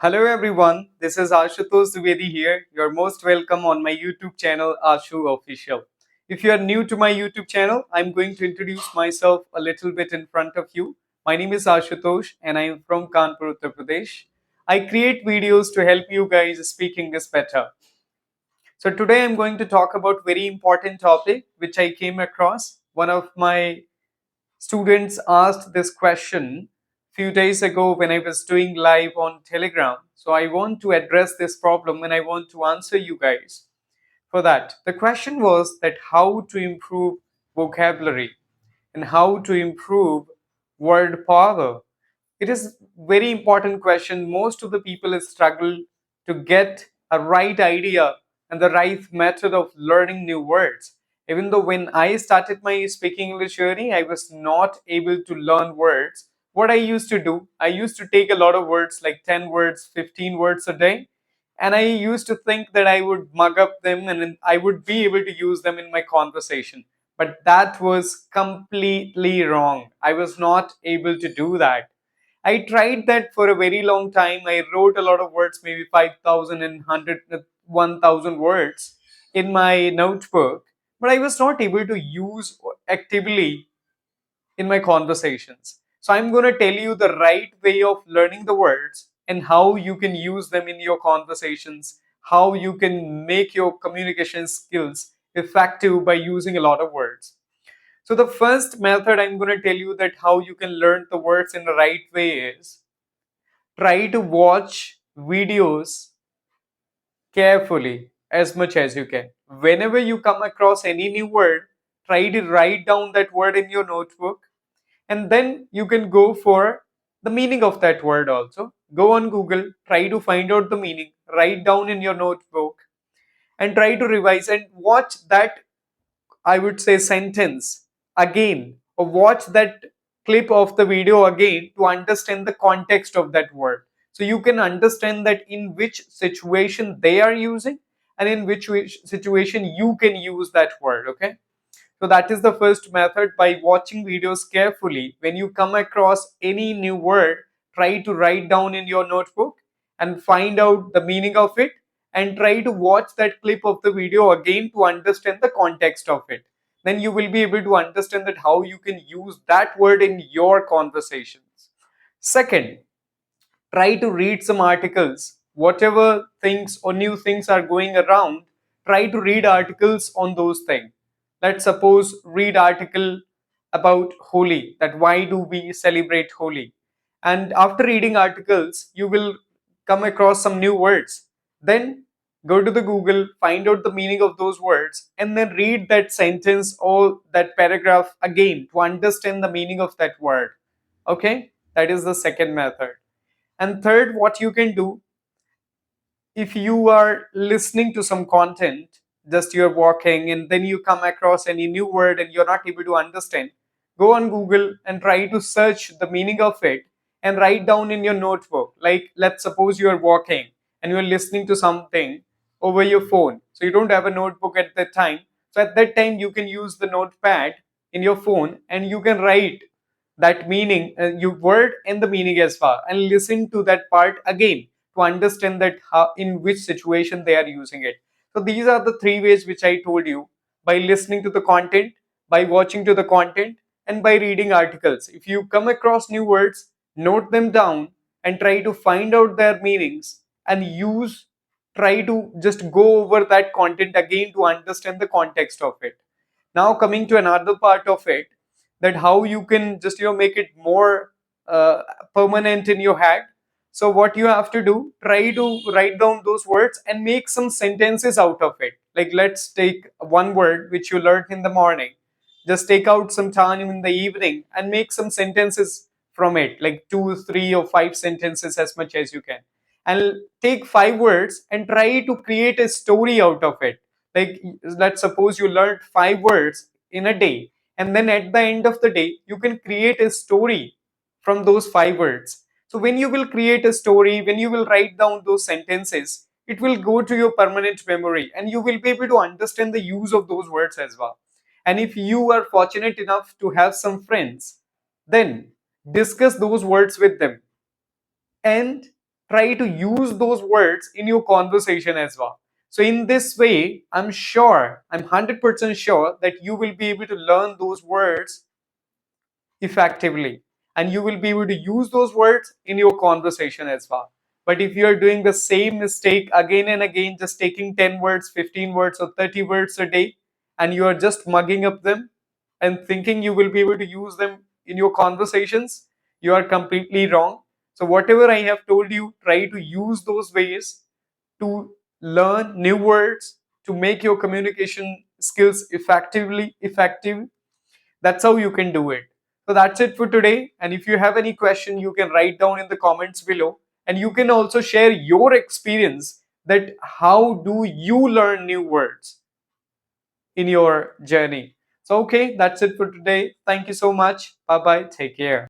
Hello everyone, this is Ashutosh Dwivedi here. You're most welcome on my YouTube channel Ashu Official. If you are new to my YouTube channel, I'm going to introduce myself a little bit in front of you. My name is Ashutosh and I am from Kanpur, Uttar Pradesh. I create videos to help you guys speak English better. So today I'm going to talk about very important topic which I came across. One of my students asked this question few days ago when I was doing live on Telegram. So I want to address this problem and I want to answer you guys for that. The question was that how to improve vocabulary and how to improve word power. It is very important question. Most of the people struggle to get a right idea and the right method of learning new words. Even though when I started my speaking English journey, I was not able to learn words. What I used to do, I used to take a lot of words, like 10 words, 15 words a day. And I used to think that I would mug up them and then I would be able to use them in my conversation. But that was completely wrong. I was not able to do that. I tried that for a very long time. I wrote a lot of words, maybe 5,000 and 1,000 words in my notebook, but I was not able to use actively in my conversations. So I'm going to tell you the right way of learning the words and how you can use them in your conversations, how you can make your communication skills effective by using a lot of words. So the first method I'm going to tell you that how you can learn the words in the right way is try to watch videos carefully as much as you can. Whenever you come across any new word, try to write down that word in your notebook and then you can go for the meaning of that word also. Go on Google, try to find out the meaning, write down in your notebook and try to revise and watch that I would say sentence again or watch that clip of the video again to understand the context of that word. So you can understand that in which situation they are using and in which situation you can use that word. Okay. So that is the first method by watching videos carefully. When you come across any new word, try to write down in your notebook and find out the meaning of it and try to watch that clip of the video again to understand the context of it. Then you will be able to understand that how you can use that word in your conversations. Second, try to read some articles. Whatever things or new things are going around, try to read articles on those things. Let's suppose read article about Holi, that why do we celebrate Holi? And after reading articles, you will come across some new words. Then go to the Google, find out the meaning of those words, and then read that sentence or that paragraph again to understand the meaning of that word. Okay, that is the second method. And third, what you can do, if you are listening to some content, just you're walking and then you come across any new word and you're not able to understand, go on Google and try to search the meaning of it and write down in your notebook. Like, let's suppose you're walking and you're listening to something over your phone. So you don't have a notebook at that time. So at that time, you can use the notepad in your phone and you can write that meaning, you word and the meaning as well, and listen to that part again to understand that how, in which situation they are using it. So these are the three ways which I told you: by listening to the content, by watching to the content, and by reading articles. If you come across new words, note them down and try to find out their meanings and use, try to just go over that content again to understand the context of it. Now coming to another part of it, that how you can just make it more permanent in your head. So what you have to do, try to write down those words and make some sentences out of it. Like, let's take one word which you learned in the morning, just take out some time in the evening and make some sentences from it, like 2, 3, or 5 sentences as much as you can, and take 5 words and try to create a story out of it. Like, let's suppose you learned 5 words in a day, and then at the end of the day you can create a story from those 5 words. So when you will create a story, when you will write down those sentences, it will go to your permanent memory and you will be able to understand the use of those words as well. And if you are fortunate enough to have some friends, then discuss those words with them and try to use those words in your conversation as well. So in this way, I'm sure, I'm 100% sure that you will be able to learn those words effectively, and you will be able to use those words in your conversation as well. But if you are doing the same mistake again and again, just taking 10 words, 15 words, or 30 words a day, and you are just mugging up them and thinking you will be able to use them in your conversations, you are completely wrong. So whatever I have told you, try to use those ways to learn new words, to make your communication skills effective. That's how you can do it. So that's it for today. And if you have any question, you can write down in the comments below. And you can also share your experience, that how do you learn new words in your journey. So okay, that's it for today. Thank you so much. Bye bye. Take care.